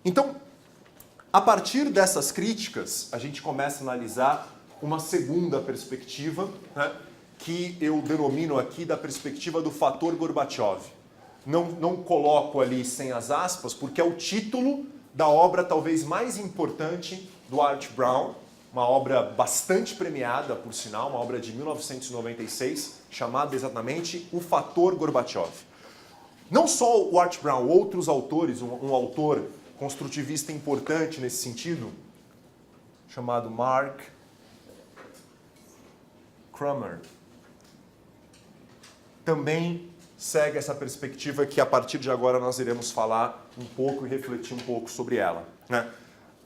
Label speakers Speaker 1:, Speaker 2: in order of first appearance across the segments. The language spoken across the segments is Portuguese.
Speaker 1: Então, a partir dessas críticas, a gente começa a analisar uma segunda perspectiva, né, que eu denomino aqui da perspectiva do fator Gorbachev. Não coloco ali sem as aspas, porque é o título da obra talvez mais importante do Art Brown, uma obra bastante premiada, por sinal, uma obra de 1996, chamada exatamente O Fator Gorbachev. Não só o Art Brown, outros autores, um autor construtivista importante nesse sentido, chamado Mark Crumer, também segue essa perspectiva que a partir de agora nós iremos falar um pouco e refletir um pouco sobre ela, né?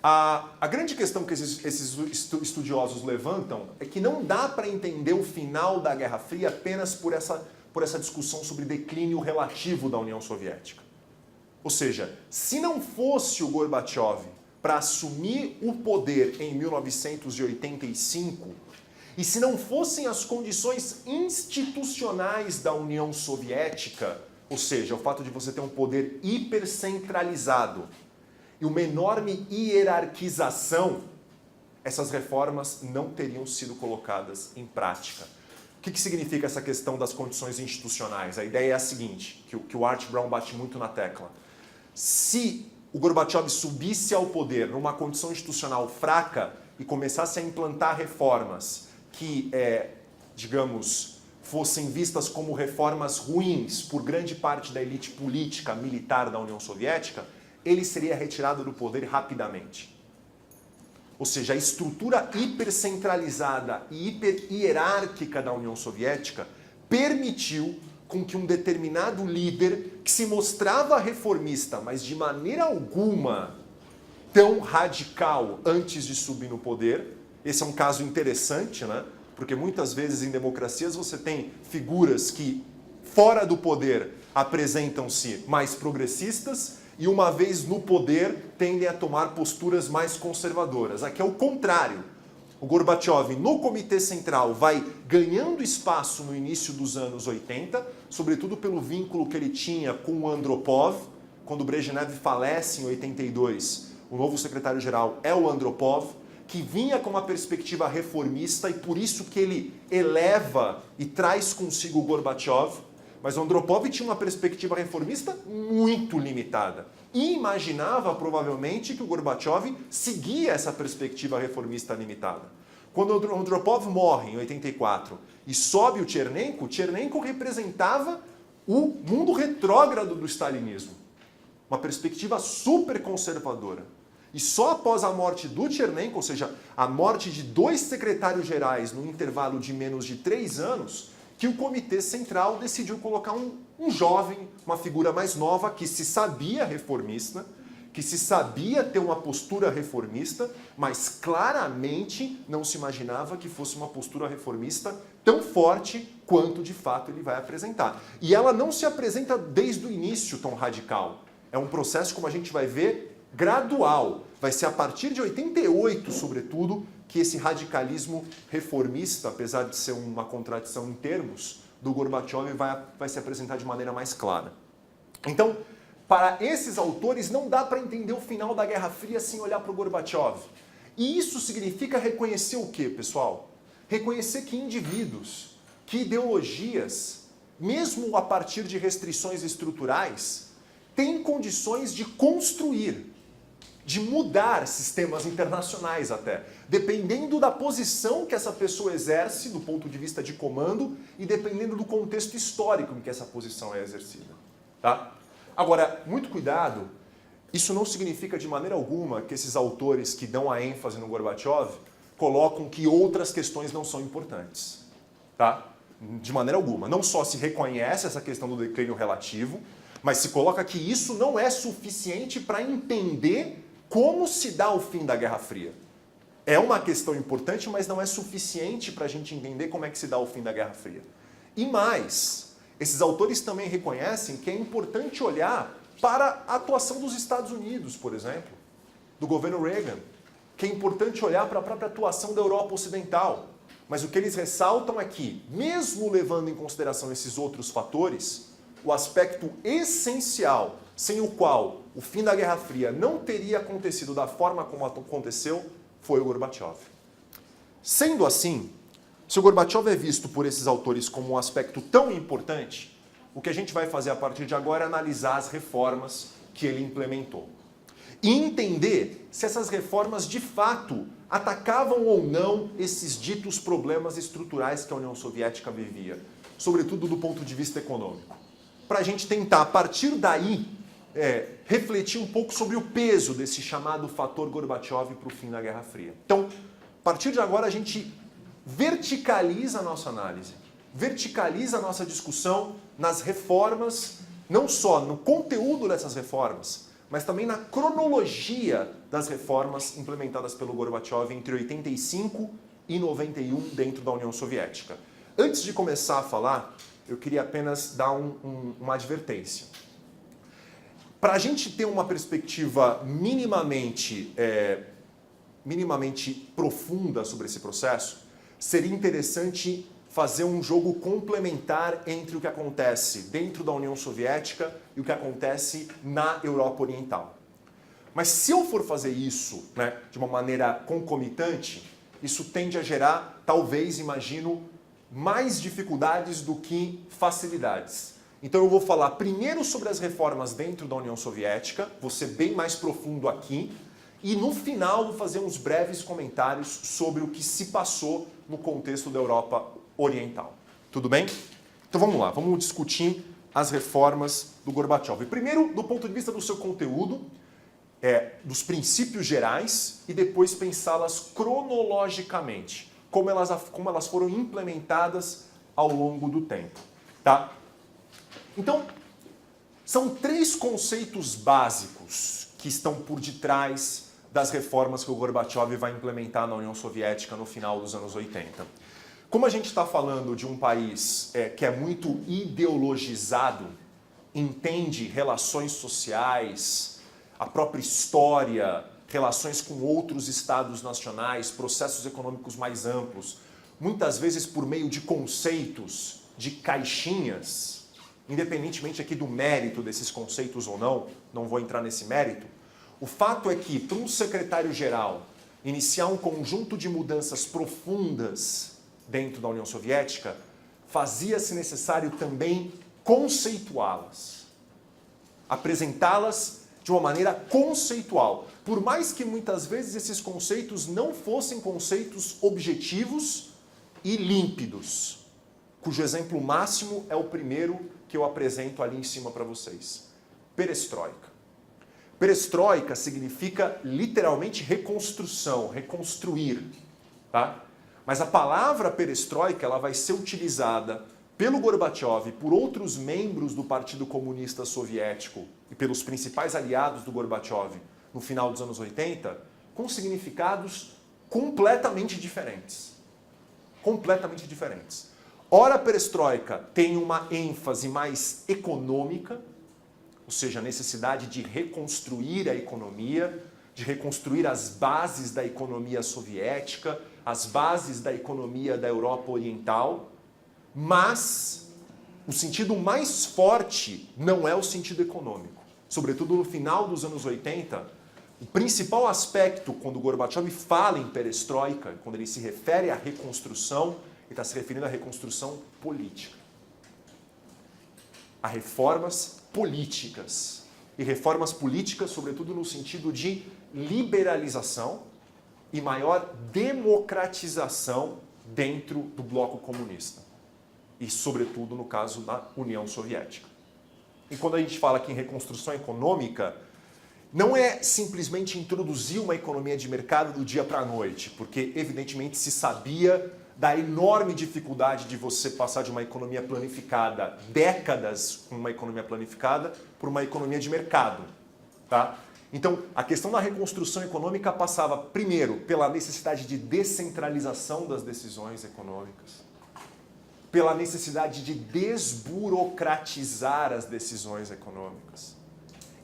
Speaker 1: A grande questão que esses estudiosos levantam é que não dá para entender o final da Guerra Fria apenas por essa discussão sobre declínio relativo da União Soviética. Ou seja, se não fosse o Gorbachev para assumir o poder em 1985, e se não fossem as condições institucionais da União Soviética, ou seja, o fato de você ter um poder hipercentralizado e uma enorme hierarquização, essas reformas não teriam sido colocadas em prática. O que significa essa questão das condições institucionais? A ideia é a seguinte, que o Art Brown bate muito na tecla. Se o Gorbachev subisse ao poder numa condição institucional fraca e começasse a implantar reformas que, digamos, fossem vistas como reformas ruins por grande parte da elite política, militar da União Soviética, ele seria retirado do poder rapidamente. Ou seja, a estrutura hipercentralizada e hiperhierárquica da União Soviética permitiu com que um determinado líder que se mostrava reformista, mas de maneira alguma tão radical antes de subir no poder. Esse é um caso interessante, né? Porque muitas vezes em democracias você tem figuras que, fora do poder, apresentam-se mais progressistas e, uma vez no poder, tendem a tomar posturas mais conservadoras. Aqui é o contrário. O Gorbachev, no Comitê Central, vai ganhando espaço no início dos anos 80, sobretudo pelo vínculo que ele tinha com o Andropov. Quando o Brezhnev falece em 82, o novo secretário-geral é o Andropov, que vinha com uma perspectiva reformista e por isso que ele eleva e traz consigo o Gorbachev. Mas o Andropov tinha uma perspectiva reformista muito limitada e imaginava, provavelmente, que o Gorbachev seguia essa perspectiva reformista limitada. Quando o Andropov morre, em 84, e sobe o Tchernenko representava o mundo retrógrado do stalinismo. Uma perspectiva super conservadora. E só após a morte do Tchernenko, ou seja, a morte de 2 secretários-gerais no intervalo de menos de 3 anos, que o Comitê Central decidiu colocar um jovem, uma figura mais nova, que se sabia reformista, que se sabia ter uma postura reformista, mas claramente não se imaginava que fosse uma postura reformista tão forte quanto de fato ele vai apresentar. E ela não se apresenta desde o início tão radical. É um processo, como a gente vai ver, gradual. Vai ser a partir de 88, sobretudo, que esse radicalismo reformista, apesar de ser uma contradição em termos, do Gorbachev vai se apresentar de maneira mais clara. Então, para esses autores, não dá para entender o final da Guerra Fria sem olhar para o Gorbachev. E isso significa reconhecer o quê, pessoal? Reconhecer que indivíduos, que ideologias, mesmo a partir de restrições estruturais, têm condições de construir, de mudar sistemas internacionais até, dependendo da posição que essa pessoa exerce do ponto de vista de comando e dependendo do contexto histórico em que essa posição é exercida. Tá? Agora, muito cuidado, isso não significa de maneira alguma que esses autores que dão a ênfase no Gorbachev colocam que outras questões não são importantes. Tá? De maneira alguma. Não só se reconhece essa questão do declínio relativo, mas se coloca que isso não é suficiente para entender como se dá o fim da Guerra Fria. É uma questão importante, mas não é suficiente para a gente entender como é que se dá o fim da Guerra Fria. E mais, esses autores também reconhecem que é importante olhar para a atuação dos Estados Unidos, por exemplo, do governo Reagan, que é importante olhar para a própria atuação da Europa Ocidental. Mas o que eles ressaltam é que, mesmo levando em consideração esses outros fatores, o aspecto essencial, sem o qual o fim da Guerra Fria não teria acontecido da forma como aconteceu, foi o Gorbachev. Sendo assim, se o Gorbachev é visto por esses autores como um aspecto tão importante, o que a gente vai fazer a partir de agora é analisar as reformas que ele implementou. E entender se essas reformas, de fato, atacavam ou não esses ditos problemas estruturais que a União Soviética vivia, sobretudo do ponto de vista econômico. Para a gente tentar, a partir daí, refletir um pouco sobre o peso desse chamado fator Gorbachev para o fim da Guerra Fria. Então, a partir de agora, a gente verticaliza a nossa análise, verticaliza a nossa discussão nas reformas, não só no conteúdo dessas reformas, mas também na cronologia das reformas implementadas pelo Gorbachev entre 85 e 91 dentro da União Soviética. Antes de começar a falar, eu queria apenas dar uma advertência. Para a gente ter uma perspectiva minimamente profunda sobre esse processo, seria interessante fazer um jogo complementar entre o que acontece dentro da União Soviética e o que acontece na Europa Oriental. Mas se eu for fazer isso, de uma maneira concomitante, isso tende a gerar, talvez, imagino, mais dificuldades do que facilidades. Então eu vou falar primeiro sobre as reformas dentro da União Soviética, vou ser bem mais profundo aqui, e no final vou fazer uns breves comentários sobre o que se passou no contexto da Europa Oriental. Tudo bem? Então vamos lá, vamos discutir as reformas do Gorbachev. Primeiro, do ponto de vista do seu conteúdo, dos princípios gerais, e depois pensá-las cronologicamente, como elas foram implementadas ao longo do tempo. Tá? Então, são 3 conceitos básicos que estão por detrás das reformas que o Gorbachev vai implementar na União Soviética no final dos anos 80. Como a gente está falando de um país que é muito ideologizado, entende relações sociais, a própria história, relações com outros estados nacionais, processos econômicos mais amplos, muitas vezes por meio de conceitos, de caixinhas, independentemente aqui do mérito desses conceitos ou não vou entrar nesse mérito. O fato é que, para um secretário-geral iniciar um conjunto de mudanças profundas dentro da União Soviética, fazia-se necessário também conceituá-las, apresentá-las de uma maneira conceitual, por mais que muitas vezes esses conceitos não fossem conceitos objetivos e límpidos, cujo exemplo máximo é o primeiro que eu apresento ali em cima para vocês. Perestroika. Perestroika significa literalmente reconstrução, reconstruir, tá? Mas a palavra perestroika ela vai ser utilizada pelo Gorbachev, por outros membros do Partido Comunista Soviético e pelos principais aliados do Gorbachev no final dos anos 80, com significados completamente diferentes. Completamente diferentes. Ora, a perestroika tem uma ênfase mais econômica, ou seja, a necessidade de reconstruir a economia, de reconstruir as bases da economia soviética, as bases da economia da Europa Oriental, mas o sentido mais forte não é o sentido econômico. Sobretudo no final dos anos 80, o principal aspecto, quando Gorbachev fala em perestroika, quando ele se refere à reconstrução, ele está se referindo à reconstrução política. A reformas políticas. E reformas políticas, sobretudo no sentido de liberalização e maior democratização dentro do bloco comunista. E, sobretudo, no caso da União Soviética. E quando a gente fala aqui em reconstrução econômica, não é simplesmente introduzir uma economia de mercado do dia para a noite, porque, evidentemente, se sabia da enorme dificuldade de você passar de uma economia planificada, décadas com uma economia planificada, por uma economia de mercado. Tá? Então, a questão da reconstrução econômica passava, primeiro, pela necessidade de descentralização das decisões econômicas, pela necessidade de desburocratizar as decisões econômicas.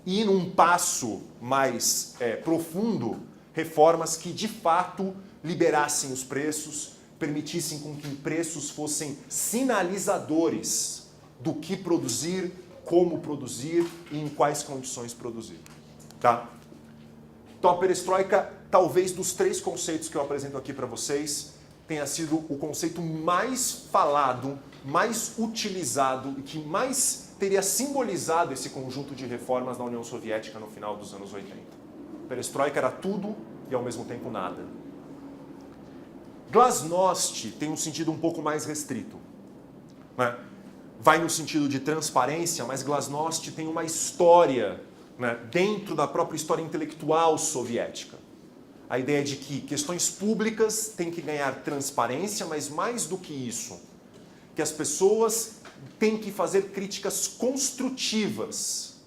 Speaker 1: E, num passo mais profundo, reformas que de fato liberassem os preços, permitissem com que preços fossem sinalizadores do que produzir, como produzir e em quais condições produzir. Tá? Então a perestroika, talvez dos 3 conceitos que eu apresento aqui para vocês, tenha sido o conceito mais falado, mais utilizado e que mais teria simbolizado esse conjunto de reformas na União Soviética no final dos anos 80. Perestroika era tudo e ao mesmo tempo nada. Glasnost tem um sentido um pouco mais restrito, né? Vai no sentido de transparência, mas Glasnost tem uma história, né, dentro da própria história intelectual soviética. A ideia de que questões públicas têm que ganhar transparência, mas mais do que isso, que as pessoas têm que fazer críticas construtivas,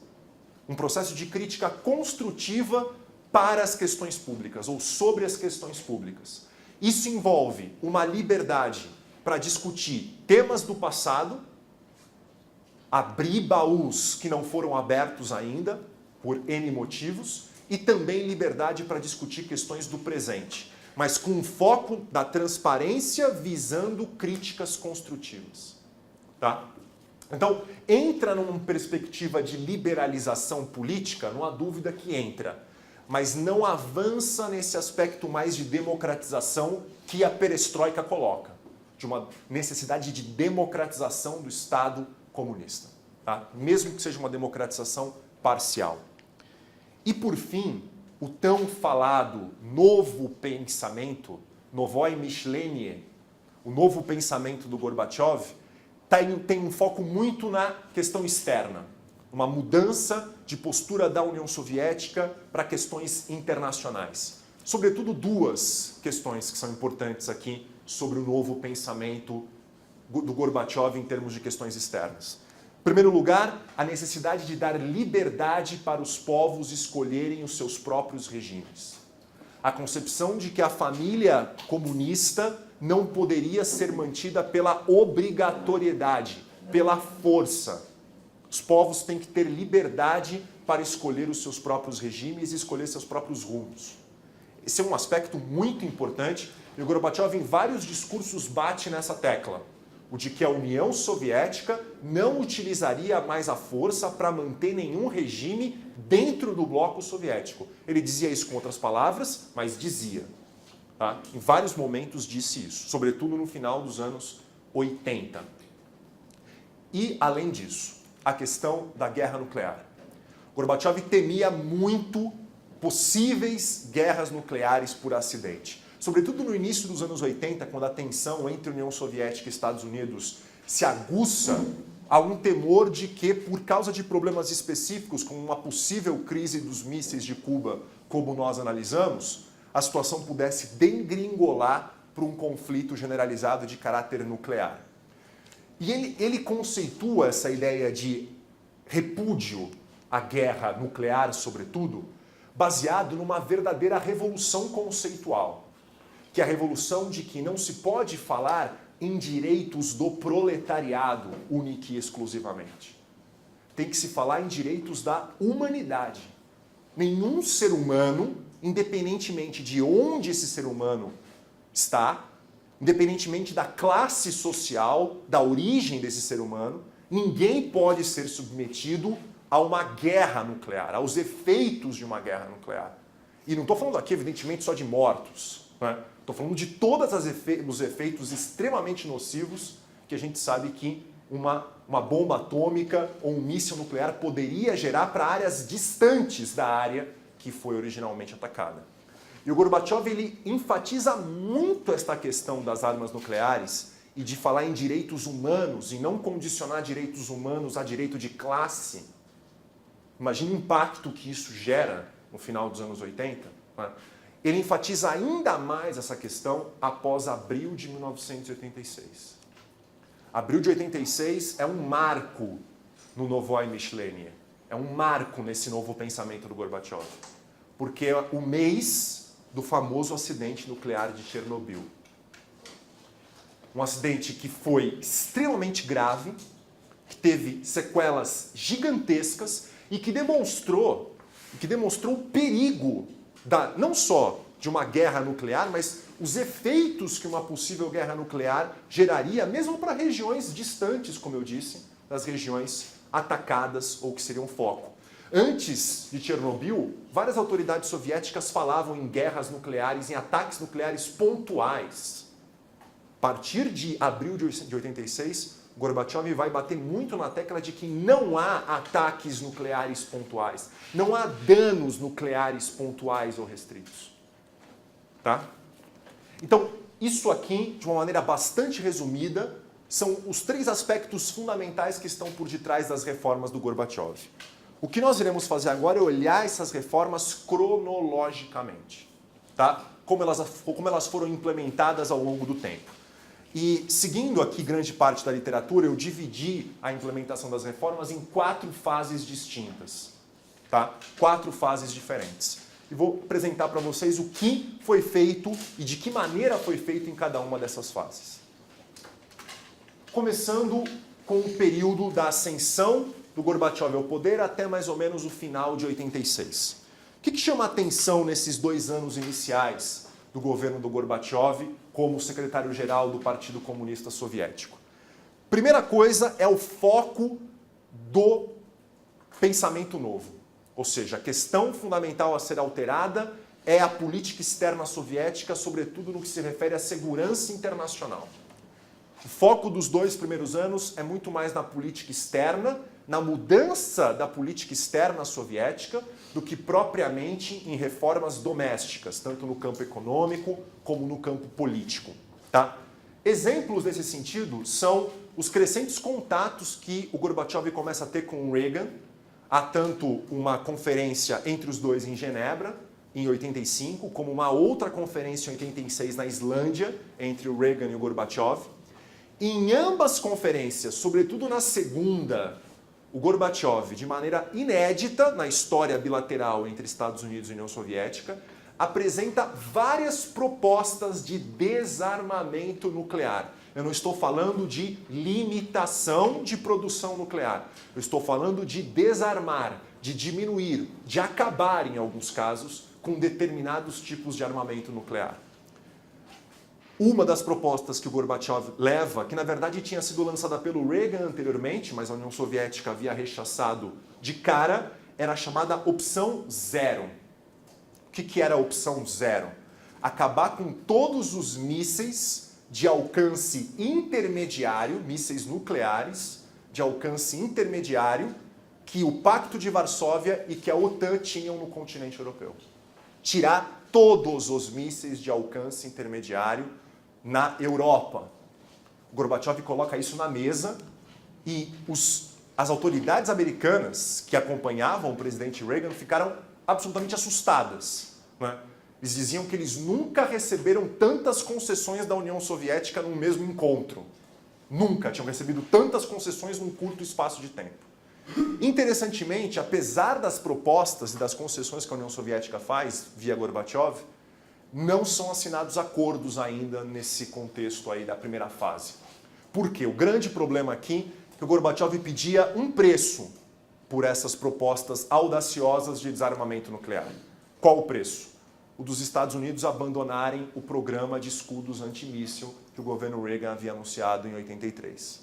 Speaker 1: um processo de crítica construtiva para as questões públicas ou sobre as questões públicas. Isso envolve uma liberdade para discutir temas do passado, abrir baús que não foram abertos ainda, por N motivos, e também liberdade para discutir questões do presente, mas com foco da transparência visando críticas construtivas. Tá? Então, entra numa perspectiva de liberalização política, não há dúvida que entra, mas não avança nesse aspecto mais de democratização que a perestroika coloca, de uma necessidade de democratização do Estado comunista, tá? Mesmo que seja uma democratização parcial. E, por fim, o tão falado novo pensamento, Novoye Mishlenie, o novo pensamento do Gorbachev, tem um foco muito na questão externa, uma mudança de postura da União Soviética para questões internacionais. Sobretudo 2 questões que são importantes aqui sobre o novo pensamento do Gorbachev em termos de questões externas. Em primeiro lugar, a necessidade de dar liberdade para os povos escolherem os seus próprios regimes. A concepção de que a família comunista não poderia ser mantida pela obrigatoriedade, pela força. Os povos têm que ter liberdade para escolher os seus próprios regimes e escolher seus próprios rumos. Esse é um aspecto muito importante e o Gorbachev, em vários discursos, bate nessa tecla. O de que a União Soviética não utilizaria mais a força para manter nenhum regime dentro do bloco soviético. Ele dizia isso com outras palavras, mas dizia. Tá? Em vários momentos disse isso, sobretudo no final dos anos 80. E, além disso, a questão da guerra nuclear. Gorbachev temia muito possíveis guerras nucleares por acidente. Sobretudo no início dos anos 80, quando a tensão entre União Soviética e Estados Unidos se aguça, há um temor de que, por causa de problemas específicos, como uma possível crise dos mísseis de Cuba, como nós analisamos, a situação pudesse degringolar para um conflito generalizado de caráter nuclear. E ele conceitua essa ideia de repúdio à guerra nuclear, sobretudo, baseado numa verdadeira revolução conceitual, que é a revolução de que não se pode falar em direitos do proletariado única e exclusivamente. Tem que se falar em direitos da humanidade. Nenhum ser humano, independentemente de onde esse ser humano está, independentemente da classe social, da origem desse ser humano, ninguém pode ser submetido a uma guerra nuclear, aos efeitos de uma guerra nuclear. E não estou falando aqui, evidentemente, só de mortos, né? Estou falando de todos os efeitos extremamente nocivos que a gente sabe que uma bomba atômica ou um míssil nuclear poderia gerar para áreas distantes da área que foi originalmente atacada. E o Gorbachev, ele enfatiza muito esta questão das armas nucleares e de falar em direitos humanos e não condicionar direitos humanos a direito de classe. Imagina o impacto que isso gera no final dos anos 80. Né? Ele enfatiza ainda mais essa questão após abril de 1986. Abril de 86 é um marco no Novoye Mishlenie, é um marco nesse novo pensamento do Gorbachev, porque é o mês do famoso acidente nuclear de Chernobyl. Um acidente que foi extremamente grave, que teve sequelas gigantescas e que demonstrou o perigo não só de uma guerra nuclear, mas os efeitos que uma possível guerra nuclear geraria, mesmo para regiões distantes, como eu disse, das regiões atacadas ou que seriam foco. Antes de Chernobyl, várias autoridades soviéticas falavam em guerras nucleares, em ataques nucleares pontuais. A partir de abril de 86, Gorbachev vai bater muito na tecla de que não há ataques nucleares pontuais, não há danos nucleares pontuais ou restritos. Tá? Então, isso aqui, de uma maneira bastante resumida, são os 3 aspectos fundamentais que estão por detrás das reformas do Gorbachev. O que nós iremos fazer agora é olhar essas reformas cronologicamente, tá? Como elas foram implementadas ao longo do tempo. E, seguindo aqui grande parte da literatura, eu dividi a implementação das reformas em 4 fases distintas, tá? 4 fases diferentes. E vou apresentar para vocês o que foi feito e de que maneira foi feito em cada uma dessas fases. Começando com o período da ascensão do Gorbachev ao poder até mais ou menos o final de 86. O que chama a atenção nesses 2 anos iniciais do governo do Gorbachev como secretário-geral do Partido Comunista Soviético? Primeira coisa é o foco do pensamento novo. Ou seja, a questão fundamental a ser alterada é a política externa soviética, sobretudo no que se refere à segurança internacional. O foco dos 2 primeiros anos é muito mais na política externa, na mudança da política externa soviética, do que propriamente em reformas domésticas, tanto no campo econômico como no campo político. Tá? Exemplos nesse sentido são os crescentes contatos que o Gorbachev começa a ter com o Reagan. Há tanto uma conferência entre os 2 em Genebra, em 85, como uma outra conferência em 86 na Islândia, entre o Reagan e o Gorbachev. Em ambas conferências, sobretudo na segunda, o Gorbachev, de maneira inédita na história bilateral entre Estados Unidos e União Soviética, apresenta várias propostas de desarmamento nuclear. Eu não estou falando de limitação de produção nuclear. Eu estou falando de desarmar, de diminuir, de acabar, em alguns casos, com determinados tipos de armamento nuclear. Uma das propostas que o Gorbachev leva, que na verdade tinha sido lançada pelo Reagan anteriormente, mas a União Soviética havia rechaçado de cara, era a chamada opção zero. O que era a opção zero? Acabar com todos os mísseis de alcance intermediário, mísseis nucleares de alcance intermediário, que o Pacto de Varsóvia e que a OTAN tinham no continente europeu. Tirar todos os mísseis de alcance intermediário na Europa. O Gorbachev coloca isso na mesa e as autoridades americanas que acompanhavam o presidente Reagan ficaram absolutamente assustadas, né? Eles diziam que eles nunca receberam tantas concessões da União Soviética num mesmo encontro. Nunca tinham recebido tantas concessões num curto espaço de tempo. Interessantemente, apesar das propostas e das concessões que a União Soviética faz via Gorbachev, não são assinados acordos ainda nesse contexto aí da primeira fase. Por quê? O grande problema aqui é que o Gorbachev pedia um preço por essas propostas audaciosas de desarmamento nuclear. Qual o preço? O dos Estados Unidos abandonarem o programa de escudos antimíssil que o governo Reagan havia anunciado em 83.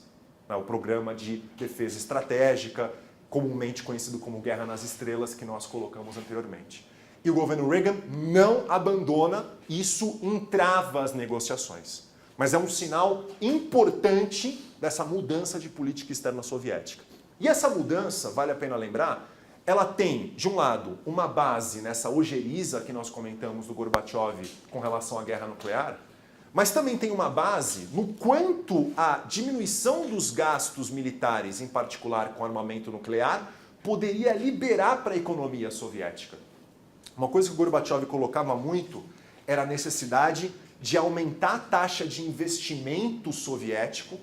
Speaker 1: O programa de defesa estratégica, comumente conhecido como Guerra nas Estrelas, que nós colocamos anteriormente. E o governo Reagan não abandona, isso entrava as negociações. Mas é um sinal importante dessa mudança de política externa soviética. E essa mudança, vale a pena lembrar, ela tem, de um lado, uma base nessa ojeriza que nós comentamos do Gorbachev com relação à guerra nuclear, mas também tem uma base no quanto a diminuição dos gastos militares, em particular com armamento nuclear, poderia liberar para a economia soviética. Uma coisa que o Gorbachev colocava muito era a necessidade de aumentar a taxa de investimento soviético,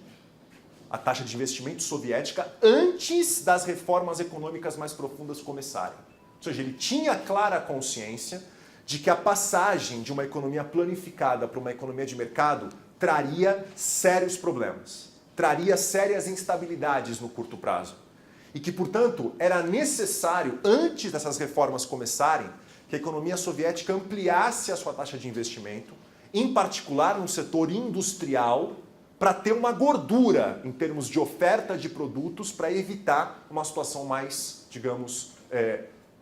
Speaker 1: a taxa de investimento soviética, antes das reformas econômicas mais profundas começarem. Ou seja, ele tinha clara consciência de que a passagem de uma economia planificada para uma economia de mercado traria sérios problemas, traria sérias instabilidades no curto prazo. E que, portanto, era necessário, antes dessas reformas começarem, que a economia soviética ampliasse a sua taxa de investimento, em particular no setor industrial, para ter uma gordura em termos de oferta de produtos para evitar uma situação mais, digamos,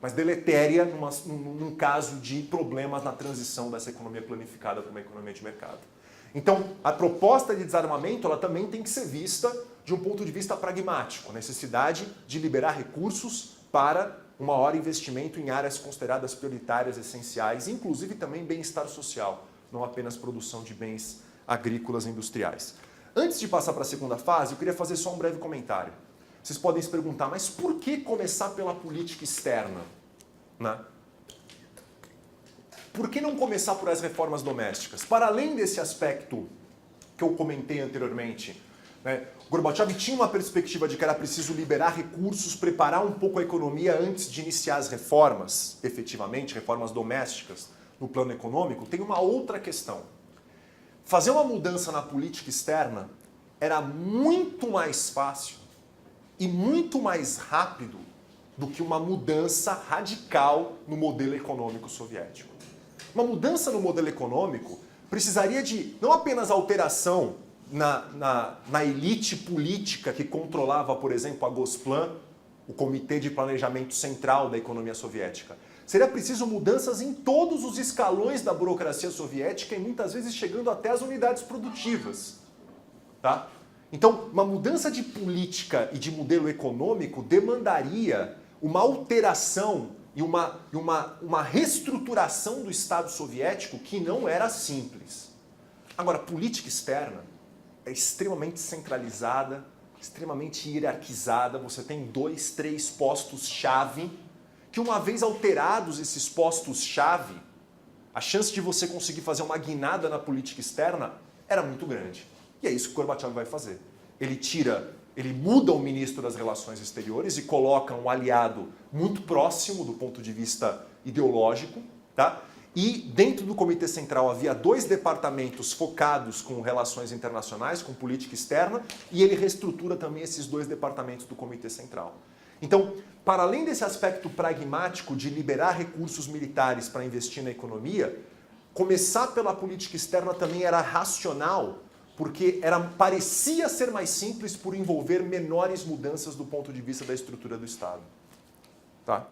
Speaker 1: mais deletéria num caso de problemas na transição dessa economia planificada para uma economia de mercado. Então, a proposta de desarmamento ela também tem que ser vista de um ponto de vista pragmático, a necessidade de liberar recursos para um maior investimento em áreas consideradas prioritárias, essenciais, inclusive também bem-estar social, não apenas produção de bens agrícolas e industriais. Antes de passar para a segunda fase, eu queria fazer só um breve comentário. Vocês podem se perguntar, mas por que começar pela política externa? Né? Por que não começar por as reformas domésticas? Para além desse aspecto que eu comentei anteriormente, né, Gorbachev tinha uma perspectiva de que era preciso liberar recursos, preparar um pouco a economia antes de iniciar as reformas, efetivamente, reformas domésticas no plano econômico. Tem uma outra questão. Fazer uma mudança na política externa era muito mais fácil e muito mais rápido do que uma mudança radical no modelo econômico soviético. Uma mudança no modelo econômico precisaria de não apenas alteração na elite política que controlava, por exemplo, a Gosplan, o Comitê de Planejamento Central da Economia Soviética. Seria preciso mudanças em todos os escalões da burocracia soviética e muitas vezes chegando até as unidades produtivas. Tá? Então, uma mudança de política e de modelo econômico demandaria uma alteração e uma reestruturação do Estado soviético que não era simples. Agora, política externa é extremamente centralizada, extremamente hierarquizada. Você tem 2, 3 postos-chave que, uma vez alterados esses postos-chave, a chance de você conseguir fazer uma guinada na política externa era muito grande. E é isso que o Gorbachev vai fazer. Ele muda o ministro das Relações Exteriores e coloca um aliado muito próximo do ponto de vista ideológico, tá? E dentro do Comitê Central havia 2 departamentos focados com relações internacionais, com política externa, e ele reestrutura também esses 2 departamentos do Comitê Central. Então, para além desse aspecto pragmático de liberar recursos militares para investir na economia, começar pela política externa também era racional, porque parecia ser mais simples por envolver menores mudanças do ponto de vista da estrutura do Estado. Tá?